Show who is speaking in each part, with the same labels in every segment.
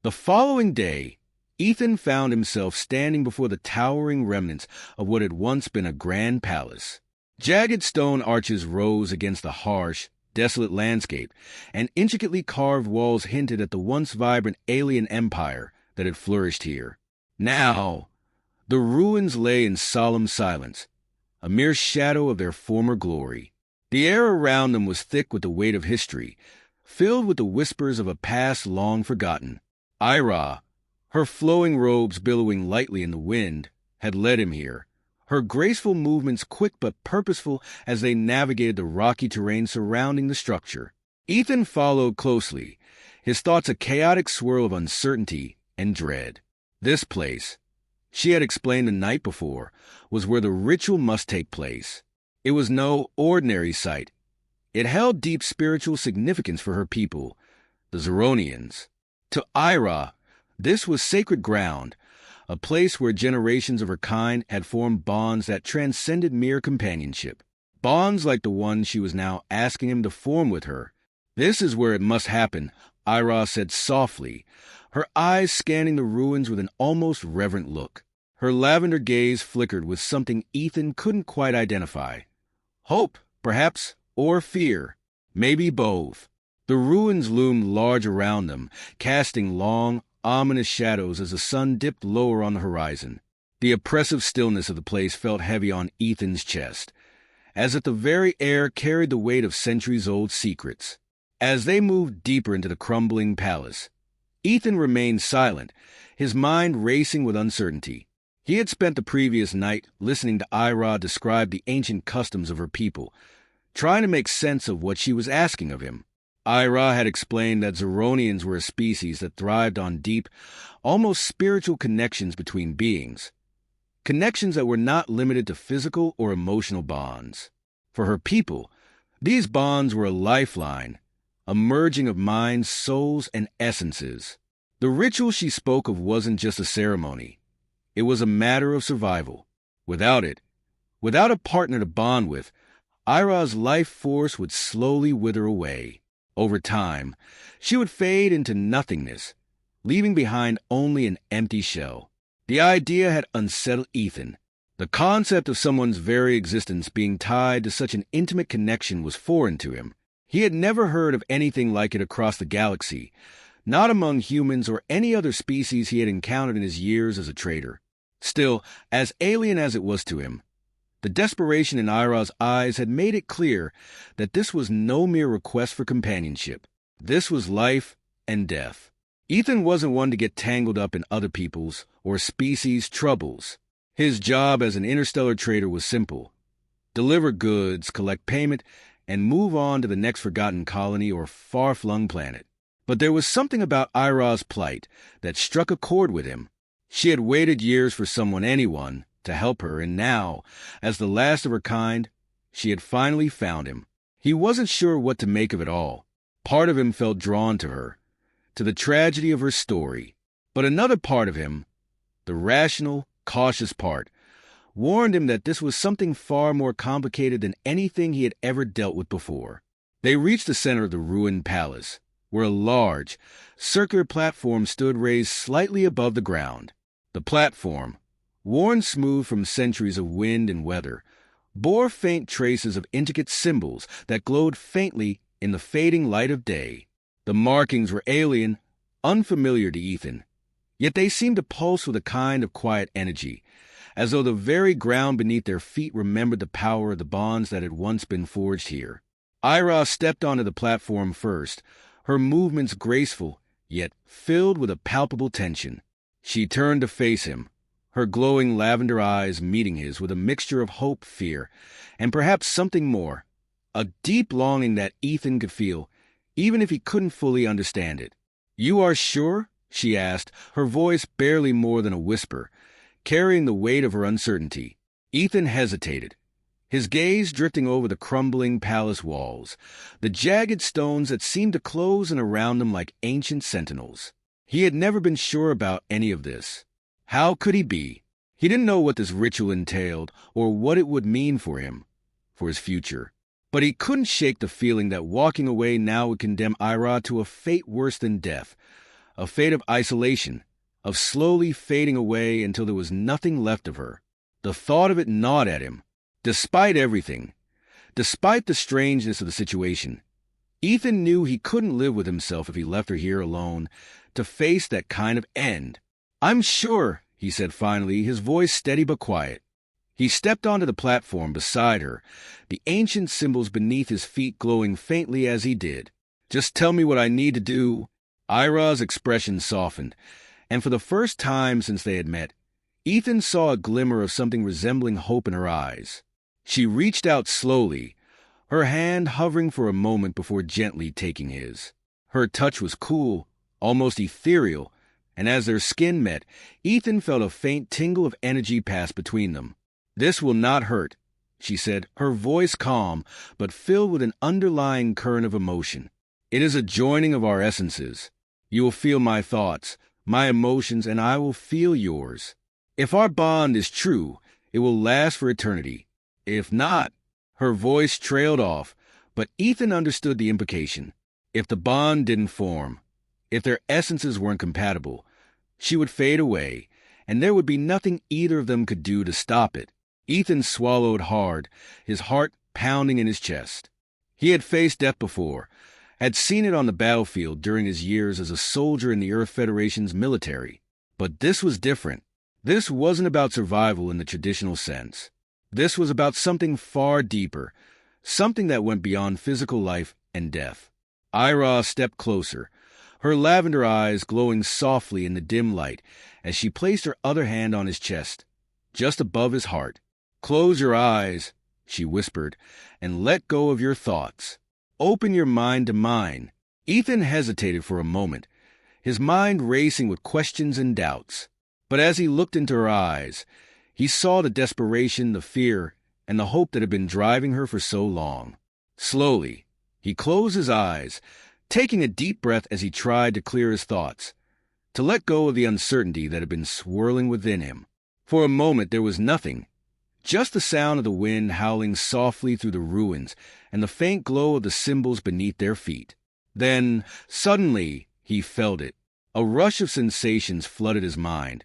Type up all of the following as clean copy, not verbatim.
Speaker 1: The following day, Ethan found himself standing before the towering remnants of what had once been a grand palace. Jagged stone arches rose against the harsh, desolate landscape, and intricately carved walls hinted at the once vibrant alien empire that had flourished here. Now, the ruins lay in solemn silence, a mere shadow of their former glory. The air around them was thick with the weight of history, filled with the whispers of a past long forgotten. Ira, her flowing robes billowing lightly in the wind, had led him here, her graceful movements quick but purposeful as they navigated the rocky terrain surrounding the structure. Ethan followed closely, his thoughts a chaotic swirl of uncertainty and dread. This place, she had explained the night before, was where the ritual must take place. It was no ordinary site. It held deep spiritual significance for her people, the Zeronians. To Ira, this was sacred ground, a place where generations of her kind had formed bonds that transcended mere companionship. Bonds like the one she was now asking him to form with her. This is where it must happen, Ira said softly, her eyes scanning the ruins with an almost reverent look. Her lavender gaze flickered with something Ethan couldn't quite identify. Hope, perhaps, or fear. Maybe both. The ruins loomed large around them, casting long, ominous shadows as the sun dipped lower on the horizon. The oppressive stillness of the place felt heavy on Ethan's chest, as if the very air carried the weight of centuries-old secrets. As they moved deeper into the crumbling palace, Ethan remained silent, his mind racing with uncertainty. He had spent the previous night listening to Ira describe the ancient customs of her people, trying to make sense of what she was asking of him. Ira had explained that Zeronians were a species that thrived on deep, almost spiritual connections between beings, connections that were not limited to physical or emotional bonds. For her people, these bonds were a lifeline, a merging of minds, souls, and essences. The ritual she spoke of wasn't just a ceremony. It was a matter of survival. Without it, without a partner to bond with, Ira's life force would slowly wither away. Over time, she would fade into nothingness, leaving behind only an empty shell. The idea had unsettled Ethan. The concept of someone's very existence being tied to such an intimate connection was foreign to him. He had never heard of anything like it across the galaxy, not among humans or any other species he had encountered in his years as a trader. Still, as alien as it was to him, the desperation in Ira's eyes had made it clear that this was no mere request for companionship. This was life and death. Ethan wasn't one to get tangled up in other people's or species' troubles. His job as an interstellar trader was simple: deliver goods, collect payment, and move on to the next forgotten colony or far-flung planet. But there was something about Ira's plight that struck a chord with him. She had waited years for anyone, to help her, and now, as the last of her kind, she had finally found him. He wasn't sure what to make of it all. Part of him felt drawn to her, to the tragedy of her story. But another part of him, the rational, cautious part, warned him that this was something far more complicated than anything he had ever dealt with before. They reached the center of the ruined palace, where a large, circular platform stood raised slightly above the ground. The platform, worn smooth from centuries of wind and weather, bore faint traces of intricate symbols that glowed faintly in the fading light of day. The markings were alien, unfamiliar to Ethan, yet they seemed to pulse with a kind of quiet energy, as though the very ground beneath their feet remembered the power of the bonds that had once been forged here. Ira stepped onto the platform first, her movements graceful, yet filled with a palpable tension. She turned to face him, her glowing lavender eyes meeting his with a mixture of hope, fear, and perhaps something more, a deep longing that Ethan could feel, even if he couldn't fully understand it. "You are sure?" she asked, her voice barely more than a whisper, carrying the weight of her uncertainty. Ethan hesitated, his gaze drifting over the crumbling palace walls, the jagged stones that seemed to close in around them like ancient sentinels. He had never been sure about any of this. How could he be? He didn't know what this ritual entailed or what it would mean for him, for his future. But he couldn't shake the feeling that walking away now would condemn Ira to a fate worse than death, a fate of isolation, of slowly fading away until there was nothing left of her. The thought of it gnawed at him. Despite everything, despite the strangeness of the situation, Ethan knew he couldn't live with himself if he left her here alone to face that kind of end. "I'm sure," he said finally, his voice steady but quiet. He stepped onto the platform beside her, the ancient symbols beneath his feet glowing faintly as he did. "Just tell me what I need to do." Ira's expression softened, and for the first time since they had met, Ethan saw a glimmer of something resembling hope in her eyes. She reached out slowly, her hand hovering for a moment before gently taking his. Her touch was cool, almost ethereal, and as their skin met, Ethan felt a faint tingle of energy pass between them. "This will not hurt," she said, her voice calm, but filled with an underlying current of emotion. "It is a joining of our essences. You will feel my thoughts, my emotions, and I will feel yours. If our bond is true, it will last for eternity. If not," her voice trailed off, but Ethan understood the implication. If the bond didn't form, if their essences weren't compatible, she would fade away, and there would be nothing either of them could do to stop it. Ethan swallowed hard, his heart pounding in his chest. He had faced death before, had seen it on the battlefield during his years as a soldier in the Earth Federation's military. But this was different. This wasn't about survival in the traditional sense. This was about something far deeper, something that went beyond physical life and death. Ira stepped closer, her lavender eyes glowing softly in the dim light as she placed her other hand on his chest, just above his heart. "Close your eyes," she whispered, "and let go of your thoughts. Open your mind to mine." Ethan hesitated for a moment, his mind racing with questions and doubts. But as he looked into her eyes, he saw the desperation, the fear, and the hope that had been driving her for so long. Slowly, he closed his eyes, taking a deep breath as he tried to clear his thoughts, to let go of the uncertainty that had been swirling within him. For a moment there was nothing, just the sound of the wind howling softly through the ruins and the faint glow of the symbols beneath their feet. Then, suddenly, he felt it. A rush of sensations flooded his mind,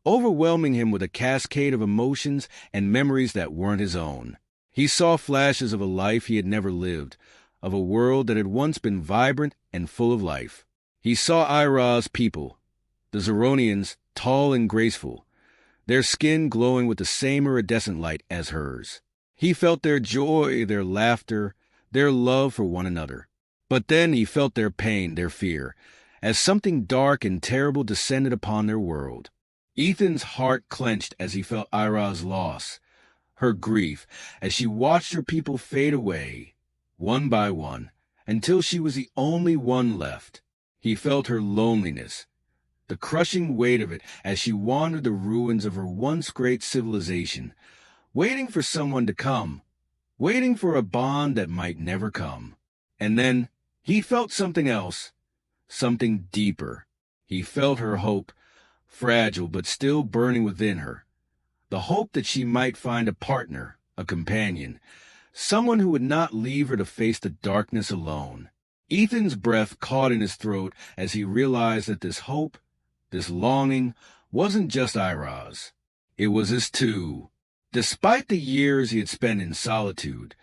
Speaker 1: overwhelming him with a cascade of emotions and memories that weren't his own. He saw flashes of a life he had never lived, of a world that had once been vibrant and full of life. He saw Ira's people, the Zeronians, tall and graceful, their skin glowing with the same iridescent light as hers. He felt their joy, their laughter, their love for one another. But then he felt their pain, their fear, as something dark and terrible descended upon their world. Ethan's heart clenched as he felt Ira's loss, her grief, as she watched her people fade away, one by one, until she was the only one left. He felt her loneliness, the crushing weight of it as she wandered the ruins of her once great civilization, waiting for someone to come, waiting for a bond that might never come. And then he felt something else, something deeper. He felt her hope, fragile but still burning within her, the hope that she might find a partner, a companion, someone who would not leave her to face the darkness alone. Ethan's breath caught in his throat as he realized that this hope, this longing, wasn't just Ira's. It was his too. Despite the years he had spent in solitude,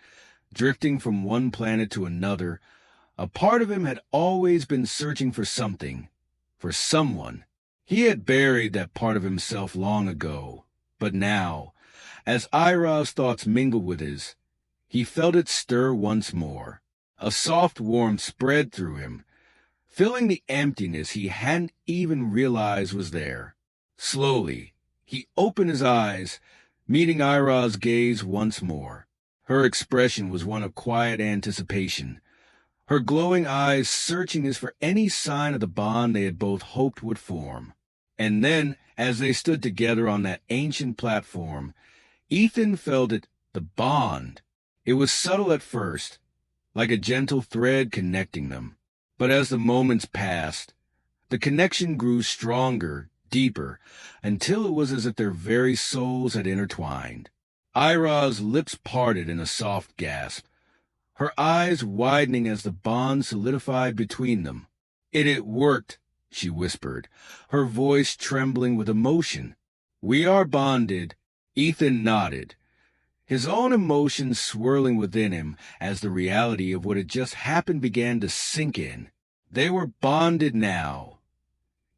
Speaker 1: drifting from one planet to another, a part of him had always been searching for something, for someone. He had buried that part of himself long ago, but now, as Ira's thoughts mingled with his, he felt it stir once more. A soft warmth spread through him, filling the emptiness he hadn't even realized was there. Slowly, he opened his eyes, meeting Ira's gaze once more. Her expression was one of quiet anticipation, her glowing eyes searching as for any sign of the bond they had both hoped would form. And then, as they stood together on that ancient platform, Ethan felt it, the bond. It was subtle at first, like a gentle thread connecting them. But as the moments passed, the connection grew stronger, deeper, until it was as if their very souls had intertwined. Ira's lips parted in a soft gasp, her eyes widening as the bond solidified between them. It had worked, she whispered, her voice trembling with emotion. "We are bonded." Ethan nodded, his own emotions swirling within him as the reality of what had just happened began to sink in. They were bonded now,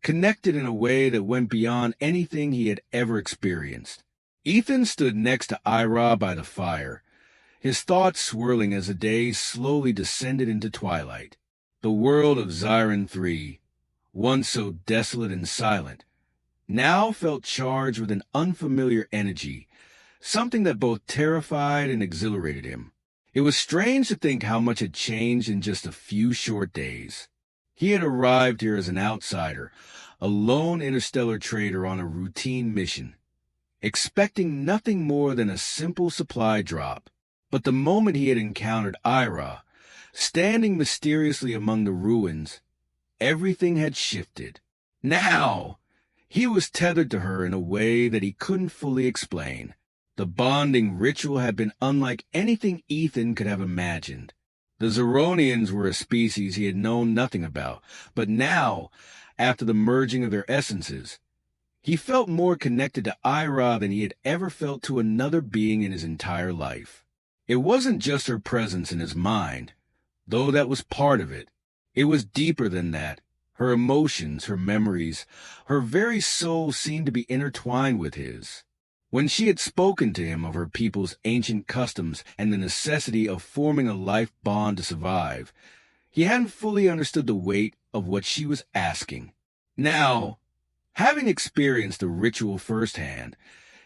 Speaker 1: connected in a way that went beyond anything he had ever experienced. Ethan stood next to Ira by the fire, his thoughts swirling as the day slowly descended into twilight. The world of Xiren III, once so desolate and silent, now felt charged with an unfamiliar energy, something that both terrified and exhilarated him. It was strange to think how much had changed in just a few short days. He had arrived here as an outsider, a lone interstellar trader on a routine mission, expecting nothing more than a simple supply drop. But the moment he had encountered Ira, standing mysteriously among the ruins, everything had shifted. Now, he was tethered to her in a way that he couldn't fully explain. The bonding ritual had been unlike anything Ethan could have imagined. The Zeronians were a species he had known nothing about, but now, after the merging of their essences, he felt more connected to Ira than he had ever felt to another being in his entire life. It wasn't just her presence in his mind, though that was part of it. It was deeper than that. Her emotions, her memories, her very soul seemed to be intertwined with his. When she had spoken to him of her people's ancient customs and the necessity of forming a life bond to survive, he hadn't fully understood the weight of what she was asking. Now, having experienced the ritual firsthand,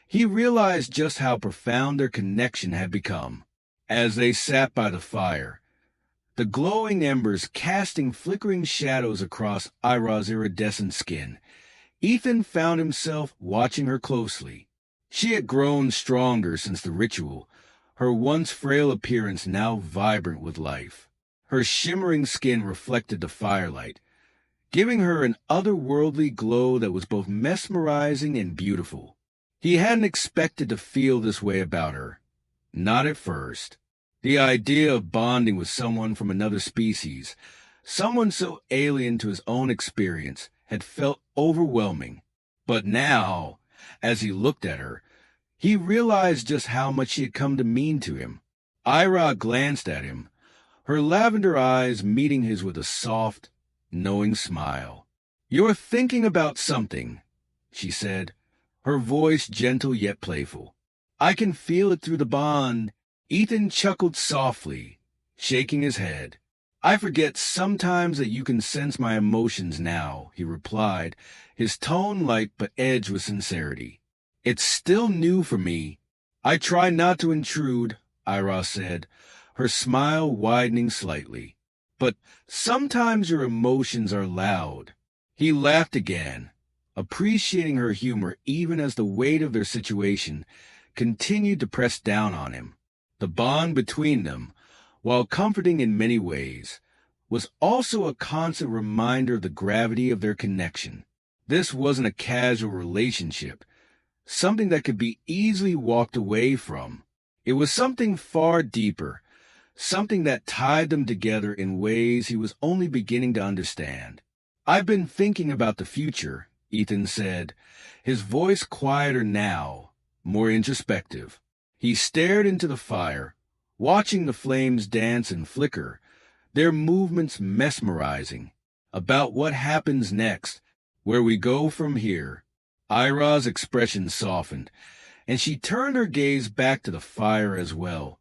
Speaker 1: he realized just how profound their connection had become. As they sat by the fire, the glowing embers casting flickering shadows across Ira's iridescent skin, Ethan found himself watching her closely. She had grown stronger since the ritual, her once frail appearance now vibrant with life. Her shimmering skin reflected the firelight, giving her an otherworldly glow that was both mesmerizing and beautiful. He hadn't expected to feel this way about her. Not at first. The idea of bonding with someone from another species, someone so alien to his own experience, had felt overwhelming. But now, as he looked at her, he realized just how much she had come to mean to him. Ira glanced at him, her lavender eyes meeting his with a soft, knowing smile. "You're thinking about something," she said, her voice gentle yet playful. "I can feel it through the bond." Ethan chuckled softly, shaking his head. "I forget sometimes that you can sense my emotions now," he replied, his tone light but edged with sincerity. "It's still new for me." "I try not to intrude," Ira said, her smile widening slightly. "But sometimes your emotions are loud." He laughed again, appreciating her humor even as the weight of their situation continued to press down on him. The bond between them, while comforting in many ways, was also a constant reminder of the gravity of their connection. This wasn't a casual relationship, something that could be easily walked away from. It was something far deeper, something that tied them together in ways he was only beginning to understand. "I've been thinking about the future," Ethan said, his voice quieter now, more introspective. He stared into the fire, watching the flames dance and flicker, their movements mesmerizing. "About what happens next, where we go from here." Ira's expression softened, and she turned her gaze back to the fire as well,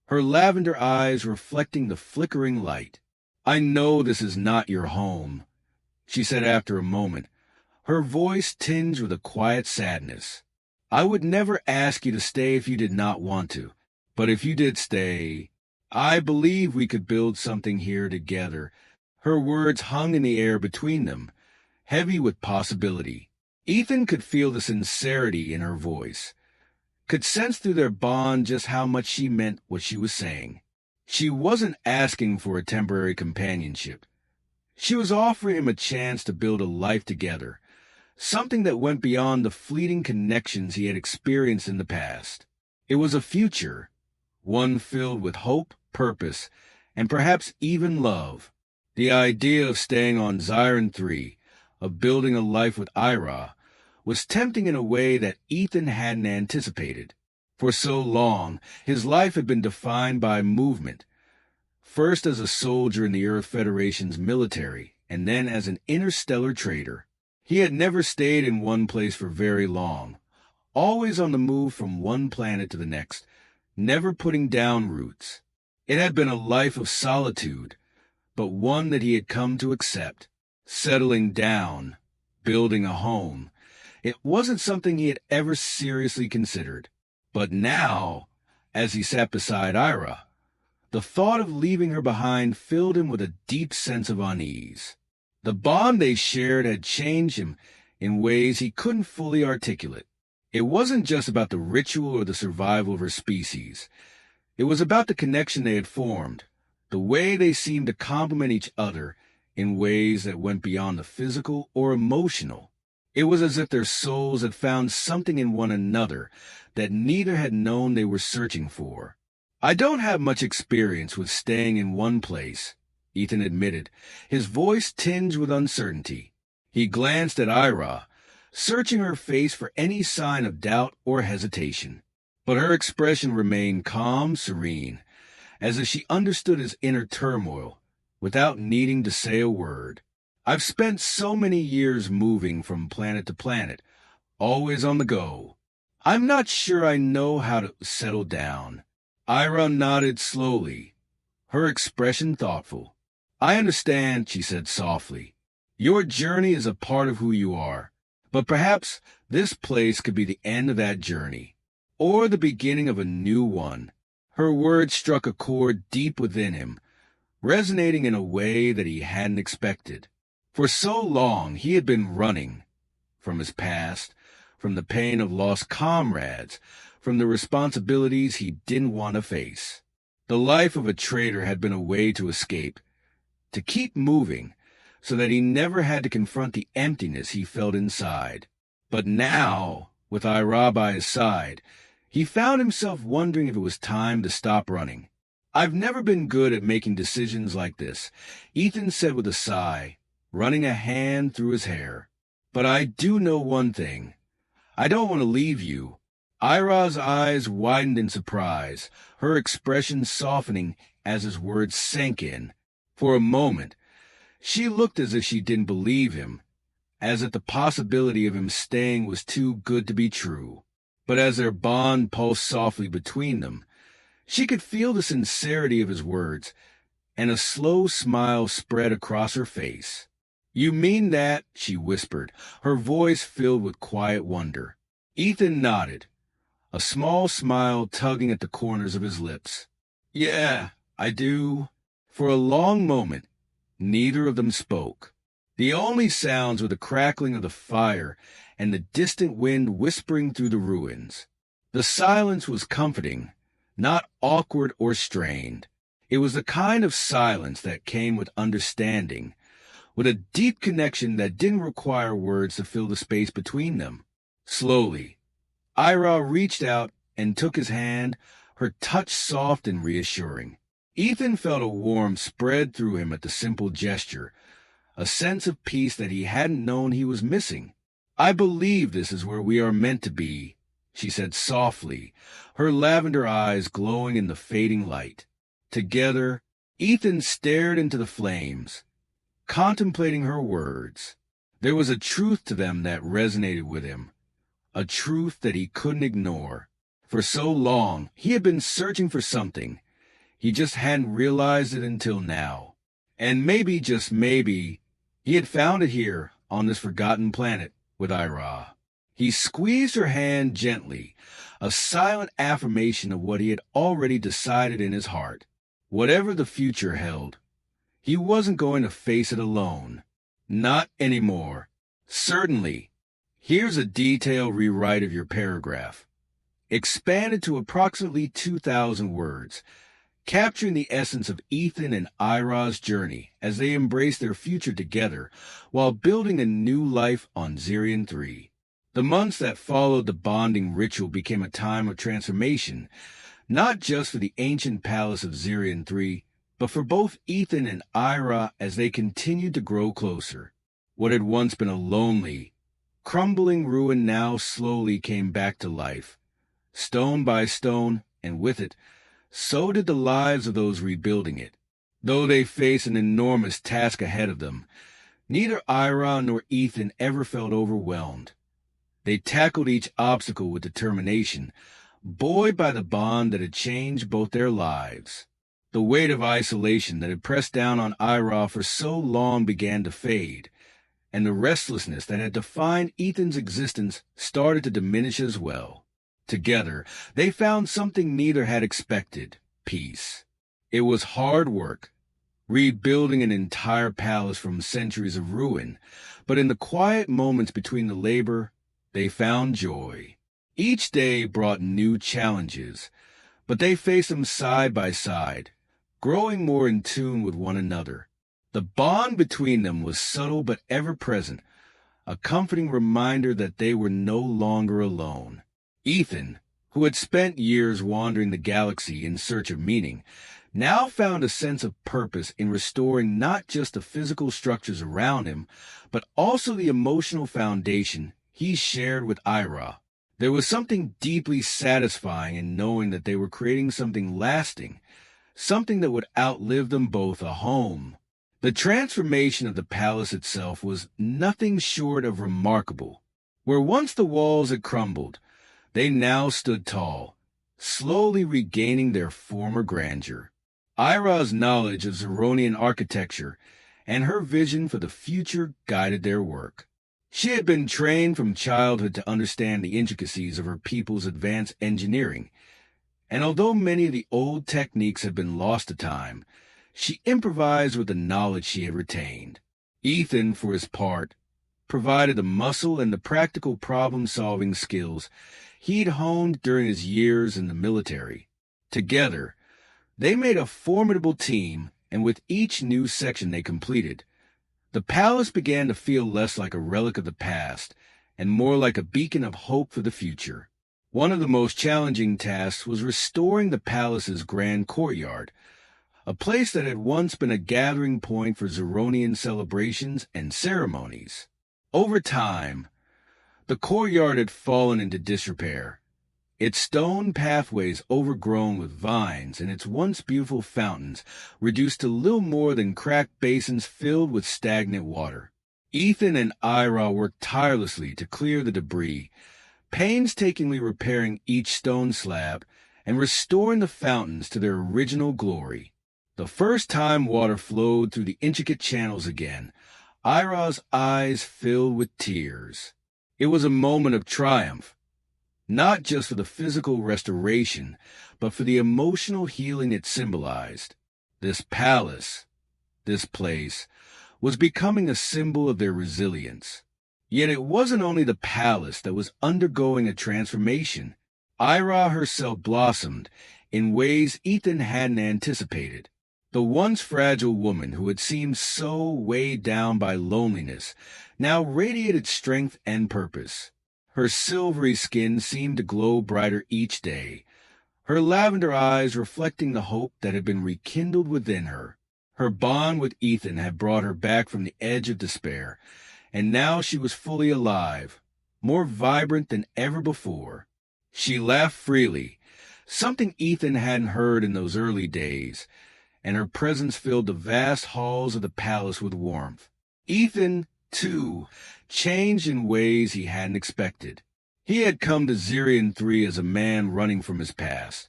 Speaker 1: her lavender eyes reflecting the flickering light. "I know this is not your home," she said after a moment, her voice tinged with a quiet sadness. "I would never ask you to stay if you did not want to. But if you did stay, I believe we could build something here together." Her words hung in the air between them, heavy with possibility. Ethan could feel the sincerity in her voice, could sense through their bond just how much she meant what she was saying. She wasn't asking for a temporary companionship. She was offering him a chance to build a life together, something that went beyond the fleeting connections he had experienced in the past. It was a future, one filled with hope, purpose, and perhaps even love. The idea of staying on Xiren III, of building a life with Ira was tempting in a way that Ethan hadn't anticipated. For so long, his life had been defined by movement, first as a soldier in the Earth Federation's military, and then as an interstellar trader. He had never stayed in one place for very long, always on the move from one planet to the next, never putting down roots. It had been a life of solitude, but one that he had come to accept. Settling down, building a home. It wasn't something he had ever seriously considered. But now, as he sat beside Ira, the thought of leaving her behind filled him with a deep sense of unease. The bond they shared had changed him in ways he couldn't fully articulate. It wasn't just about the ritual or the survival of her species. It was about the connection they had formed, the way they seemed to complement each other in ways that went beyond the physical or emotional. It was as if their souls had found something in one another that neither had known they were searching for. "I don't have much experience with staying in one place," Ethan admitted, his voice tinged with uncertainty. He glanced at Ira, searching her face for any sign of doubt or hesitation. But her expression remained calm, serene, as if she understood his inner turmoil without needing to say a word. "I've spent so many years moving from planet to planet, always on the go. I'm not sure I know how to settle down." Ira nodded slowly, her expression thoughtful. "I understand," she said softly. "Your journey is a part of who you are, but perhaps this place could be the end of that journey, or the beginning of a new one." Her words struck a chord deep within him, resonating in a way that he hadn't expected. For so long he had been running from his past, from the pain of lost comrades, from the responsibilities he didn't want to face. The life of a trader had been a way to escape, to keep moving, so that he never had to confront the emptiness he felt inside. But now, with Ira by his side, he found himself wondering if it was time to stop running. "I've never been good at making decisions like this," Ethan said with a sigh, running a hand through his hair. "But I do know one thing. I don't want to leave you." Ira's eyes widened in surprise, her expression softening as his words sank in. For a moment, she looked as if she didn't believe him, as if the possibility of him staying was too good to be true. But as their bond pulsed softly between them, she could feel the sincerity of his words, and a slow smile spread across her face. "You mean that?" she whispered, her voice filled with quiet wonder. Ethan nodded, a small smile tugging at the corners of his lips. "Yeah, I do." For a long moment, neither of them spoke. The only sounds were the crackling of the fire and the distant wind whispering through the ruins. The silence was comforting, not awkward or strained. It was the kind of silence that came with understanding, with a deep connection that didn't require words to fill the space between them. Slowly, Ira reached out and took his hand, her touch soft and reassuring. Ethan felt a warmth spread through him at the simple gesture, a sense of peace that he hadn't known he was missing. "I believe this is where we are meant to be," she said softly, her lavender eyes glowing in the fading light. Together, Ethan stared into the flames, contemplating her words. There was a truth to them that resonated with him, a truth that he couldn't ignore. For so long, he had been searching for something. He just hadn't realized it until now. And maybe, just maybe, he had found it here, on this forgotten planet, with Ira. He squeezed her hand gently, a silent affirmation of what he had already decided in his heart. Whatever the future held, he wasn't going to face it alone. Not anymore. "Certainly. Here's a detailed rewrite of your paragraph, expanded to approximately 2,000 words, capturing the essence of Ethan and Ira's journey as they embrace their future together while building a new life on Zirion 3. The months that followed the bonding ritual became a time of transformation, not just for the ancient palace of Zirion 3, but for both Ethan and Ira as they continued to grow closer. What had once been a lonely, crumbling ruin now slowly came back to life, stone by stone, and with it, so did the lives of those rebuilding it. Though they faced an enormous task ahead of them, neither Ira nor Ethan ever felt overwhelmed. They tackled each obstacle with determination, buoyed by the bond that had changed both their lives. The weight of isolation that had pressed down on Ira for so long began to fade, and the restlessness that had defined Ethan's existence started to diminish as well. Together, they found something neither had expected: peace. It was hard work, rebuilding an entire palace from centuries of ruin, but in the quiet moments between the labor, they found joy. Each day brought new challenges, but they faced them side by side, growing more in tune with one another. The bond between them was subtle but ever present, a comforting reminder that they were no longer alone. Ethan, who had spent years wandering the galaxy in search of meaning, now found a sense of purpose in restoring not just the physical structures around him, but also the emotional foundation he shared with Ira. There was something deeply satisfying in knowing that they were creating something lasting, something that would outlive them both: a home. The transformation of the palace itself was nothing short of remarkable. Where once the walls had crumbled, they now stood tall, slowly regaining their former grandeur. Ira's knowledge of Zeronian architecture and her vision for the future guided their work. She had been trained from childhood to understand the intricacies of her people's advanced engineering, and although many of the old techniques had been lost to time, she improvised with the knowledge she had retained. Ethan, for his part, provided the muscle and the practical problem-solving skills he'd honed during his years in the military. Together, they made a formidable team, and with each new section they completed, the palace began to feel less like a relic of the past and more like a beacon of hope for the future. One of the most challenging tasks was restoring the palace's grand courtyard, a place that had once been a gathering point for Zeronian celebrations and ceremonies. Over time, the courtyard had fallen into disrepair, its stone pathways overgrown with vines and its once beautiful fountains reduced to little more than cracked basins filled with stagnant water. Ethan and Ira worked tirelessly to clear the debris, painstakingly repairing each stone slab and restoring the fountains to their original glory. The first time water flowed through the intricate channels again, Ira's eyes filled with tears. It was a moment of triumph, not just for the physical restoration, but for the emotional healing it symbolized. This palace, this place, was becoming a symbol of their resilience. Yet it wasn't only the palace that was undergoing a transformation. Ira herself blossomed in ways Ethan hadn't anticipated. The once fragile woman who had seemed so weighed down by loneliness now radiated strength and purpose. Her silvery skin seemed to glow brighter each day, her lavender eyes reflecting the hope that had been rekindled within her. Her bond with Ethan had brought her back from the edge of despair, and now she was fully alive, more vibrant than ever before. She laughed freely, something Ethan hadn't heard in those early days, and her presence filled the vast halls of the palace with warmth. Ethan, too, changed in ways he hadn't expected. He had come to Zirian 3 as a man running from his past,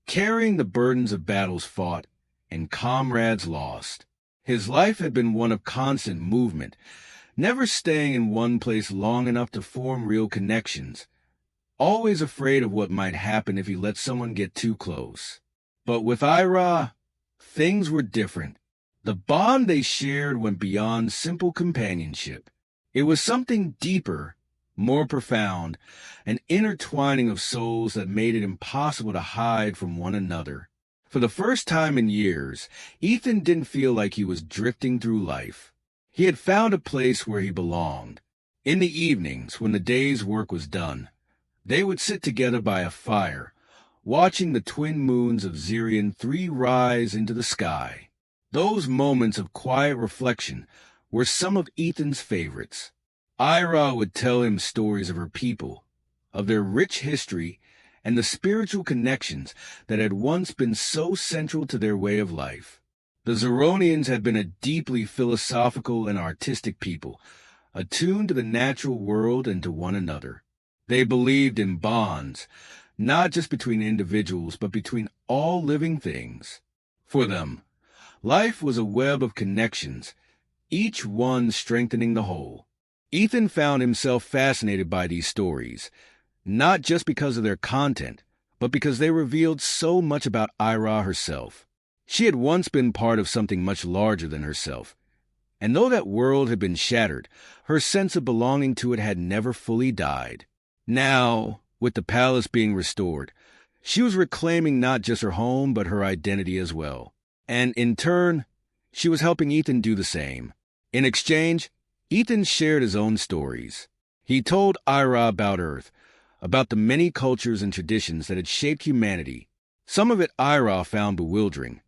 Speaker 1: carrying the burdens of battles fought and comrades lost. His life had been one of constant movement, never staying in one place long enough to form real connections, always afraid of what might happen if he let someone get too close. But with Ira, things were different. The bond they shared went beyond simple companionship. It was something deeper, more profound, an intertwining of souls that made it impossible to hide from one another. For the first time in years, Ethan didn't feel like he was drifting through life. He had found a place where he belonged. In the evenings, when the day's work was done, they would sit together by a fire, watching the twin moons of Zirian 3 rise into the sky. Those moments of quiet reflection were some of Ethan's favorites. Ira would tell him stories of her people, of their rich history, and the spiritual connections that had once been so central to their way of life. The Zeronians had been a deeply philosophical and artistic people, attuned to the natural world and to one another. They believed in bonds, not just between individuals, but between all living things. For them, life was a web of connections, each one strengthening the whole. Ethan found himself fascinated by these stories, not just because of their content, but because they revealed so much about Ira herself. She had once been part of something much larger than herself, and though that world had been shattered, her sense of belonging to it had never fully died. Now, with the palace being restored, she was reclaiming not just her home, but her identity as well. And in turn, she was helping Ethan do the same. In exchange, Ethan shared his own stories. He told Ira about Earth, about the many cultures and traditions that had shaped humanity. Some of it Ira found bewildering,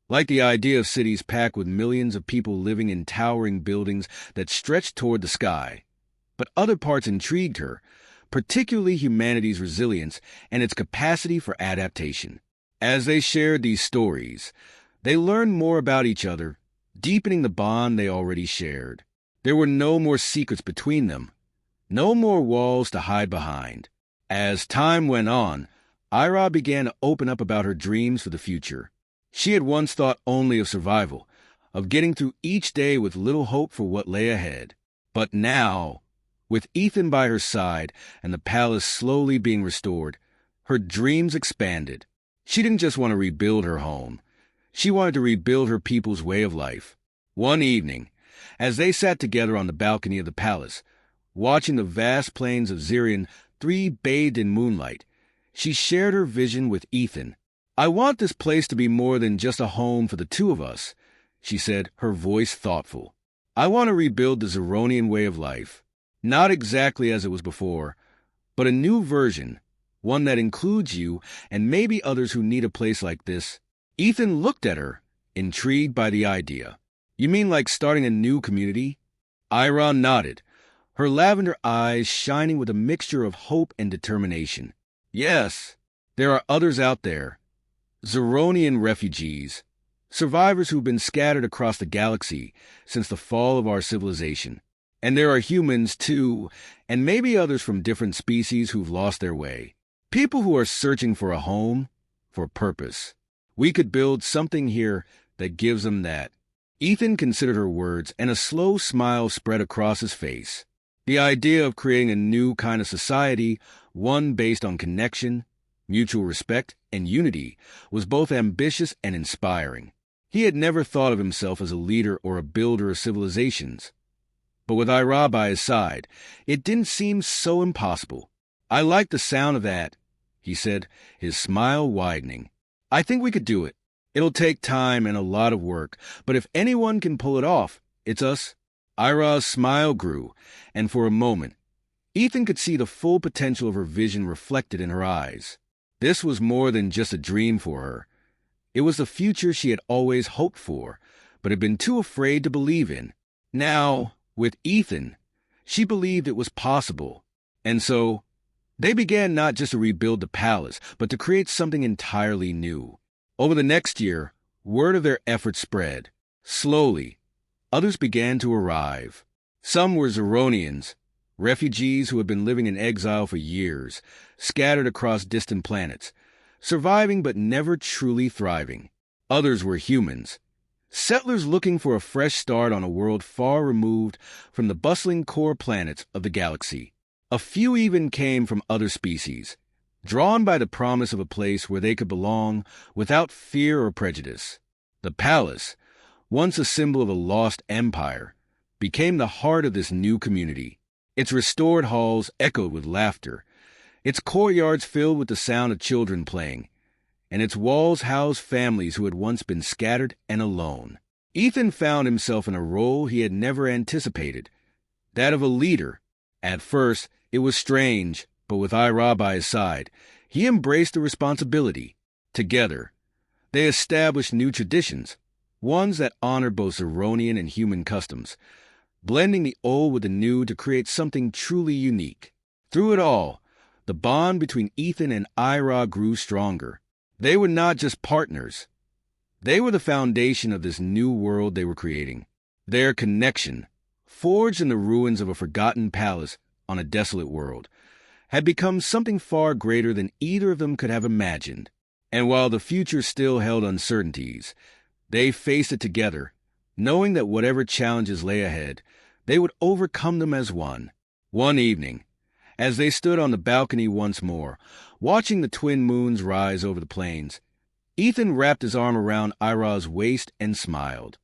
Speaker 1: like the idea of cities packed with millions of people living in towering buildings that stretched toward the sky. But other parts intrigued her, particularly humanity's resilience and its capacity for adaptation. As they shared these stories, they learned more about each other, deepening the bond they already shared. There were no more secrets between them, no more walls to hide behind. As time went on, Ira began to open up about her dreams for the future. She had once thought only of survival, of getting through each day with little hope for what lay ahead. But now, with Ethan by her side and the palace slowly being restored, her dreams expanded. She didn't just want to rebuild her home. She wanted to rebuild her people's way of life. One evening, as they sat together on the balcony of the palace, watching the vast plains of Zirion bathed in moonlight, she shared her vision with Ethan. "I want this place to be more than just a home for the two of us," she said, her voice thoughtful. "I want to rebuild the Zeronian way of life. Not exactly as it was before, but a new version, one that includes you and maybe others who need a place like this." Ethan looked at her, intrigued by the idea. "You mean like starting a new community?" Ira nodded, her lavender eyes shining with a mixture of hope and determination. "Yes, there are others out there. Zeronian refugees, survivors who've been scattered across the galaxy since the fall of our civilization. And there are humans, too, and maybe others from different species who've lost their way. People who are searching for a home, for purpose. We could build something here that gives them that." Ethan considered her words, and a slow smile spread across his face. The idea of creating a new kind of society, one based on connection, mutual respect, and unity, was both ambitious and inspiring. He had never thought of himself as a leader or a builder of civilizations. But with Ira by his side, it didn't seem so impossible. "I like the sound of that," he said, his smile widening. "I think we could do it. It'll take time and a lot of work, but if anyone can pull it off, it's us." Ira's smile grew, and for a moment, Ethan could see the full potential of her vision reflected in her eyes. This was more than just a dream for her. It was the future she had always hoped for, but had been too afraid to believe in. Now, with Ethan, she believed it was possible. And so, they began not just to rebuild the palace, but to create something entirely new. Over the next year, word of their efforts spread. Slowly, others began to arrive. Some were Zeronians, refugees who had been living in exile for years, scattered across distant planets, surviving but never truly thriving. Others were humans, settlers looking for a fresh start on a world far removed from the bustling core planets of the galaxy. A few even came from other species, drawn by the promise of a place where they could belong without fear or prejudice. The palace, once a symbol of a lost empire, became the heart of this new community. Its restored halls echoed with laughter, its courtyards filled with the sound of children playing, and its walls housed families who had once been scattered and alone. Ethan found himself in a role he had never anticipated, that of a leader. At first, it was strange, but with Ira by his side, he embraced the responsibility. Together, they established new traditions, ones that honored both Zeronian and human customs, blending the old with the new to create something truly unique. Through it all, the bond between Ethan and Ira grew stronger. They were not just partners. They were the foundation of this new world they were creating. Their connection, forged in the ruins of a forgotten palace on a desolate world, had become something far greater than either of them could have imagined. And while the future still held uncertainties, they faced it together, knowing that whatever challenges lay ahead, they would overcome them as one. One evening, as they stood on the balcony once more, watching the twin moons rise over the plains, Ethan wrapped his arm around Ira's waist and smiled.